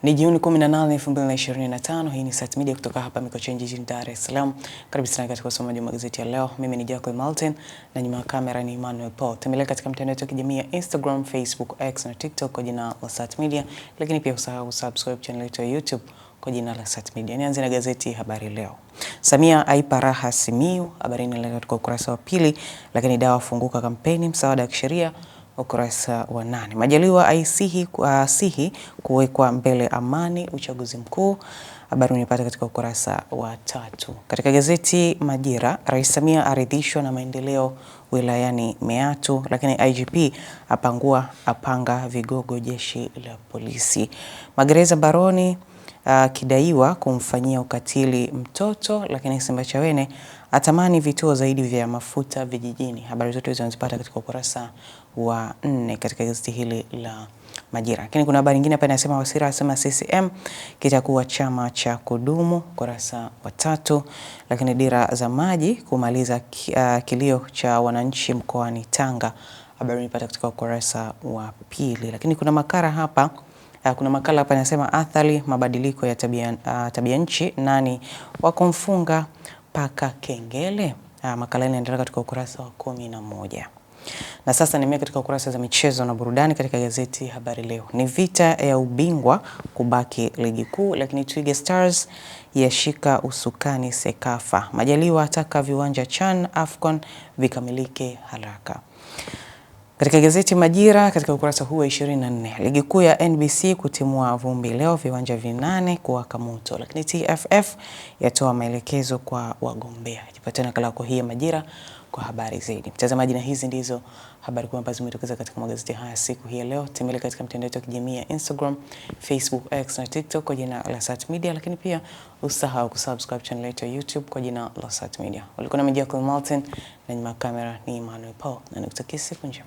Ni Juni 18, 2025. Hii ni Sat Media kutoka hapa Mikocheni jijini Dar es Salaam. Karibu sana katika usomaji wa magazeti ya leo. Mimi ni Jacob Martin na nyuma ya kamera ni Emmanuel Paul. Tembelea katika mtandao wetu wa kijamii ya Instagram, Facebook, X na TikTok kwa jina la Sat Media, lakini pia usahau subscribe channel yetu ya YouTube kwa jina la Sat Media. Nianze na gazeti Habari Leo. Samia aipa raha Simiyu, habari inaelezwa katika ukurasa wa pili, lakini dawa funguka kampeni msaada wa kisheria ukurasa wa 8. Majaliwa asihi kuwekwa mbele amani uchaguzi mkuu, habari unipata katika ukurasa wa 3. Katika gazeti Majira, Rais Samia aridhishwa na maendeleo wilayani Meatu, lakini IGP apanga vigogo jeshi la polisi. Magereza baroni kidaiwa kumfanyia ukatili mtoto, lakini Simbachawene atamani vituo zaidi vya mafuta vijijini. Habari zote hizo unazipata katika ukurasa wa 4 katika gazeti hili la Majira. Lakini kuna habari nyingine hapa inasema Wasira asema CCM kitakuwa chama cha kudumu, ukurasa wa 3. Lakini dira za maji kumaliza kilio cha wananchi mkoani Tanga, habari unipata katika ukurasa wa 2. Lakini kuna makala hapa inasema athari mabadiliko ya tabia nchi, nani wakumfunga paka kengele. Makala inaendelea katika ukurasa wa 11. Na sasa nimea katika ukurasa za michezo na burudani katika gazeti Habari Leo. Ni vita ya ubingwa kubaki ligi kuu, lakini Twiga Stars yashika usukani Sekafa. Majaliwa ataka viwanja CHAN AFCON vikamilike haraka. Katika gazeti Majira katika ukurasa huu wa 24, ligi kuu ya NBC kutimua vumbi leo, viwanja 8 kuwaka moto, lakini TFF yatoa maelekezo kwa wagombea. Jipatana nakala yako hii ya Majira kwa habari zaidi. Mtazamaji, na hizi ndizo habari kubwa ambazo zimetokeza katika magazeti haya siku hii ya leo. Tembelea katika mtandao wetu wa kijamii ya Instagram, Facebook, X na TikTok kwa jina la Sat Media, lakini pia usahau kusubscribe channel yetu ya YouTube kwa jina la Sat Media. Ulikuwa na Jacob Martin na nyuma ya kamera ni Emmanuel Paul, na nikutakia siku njema.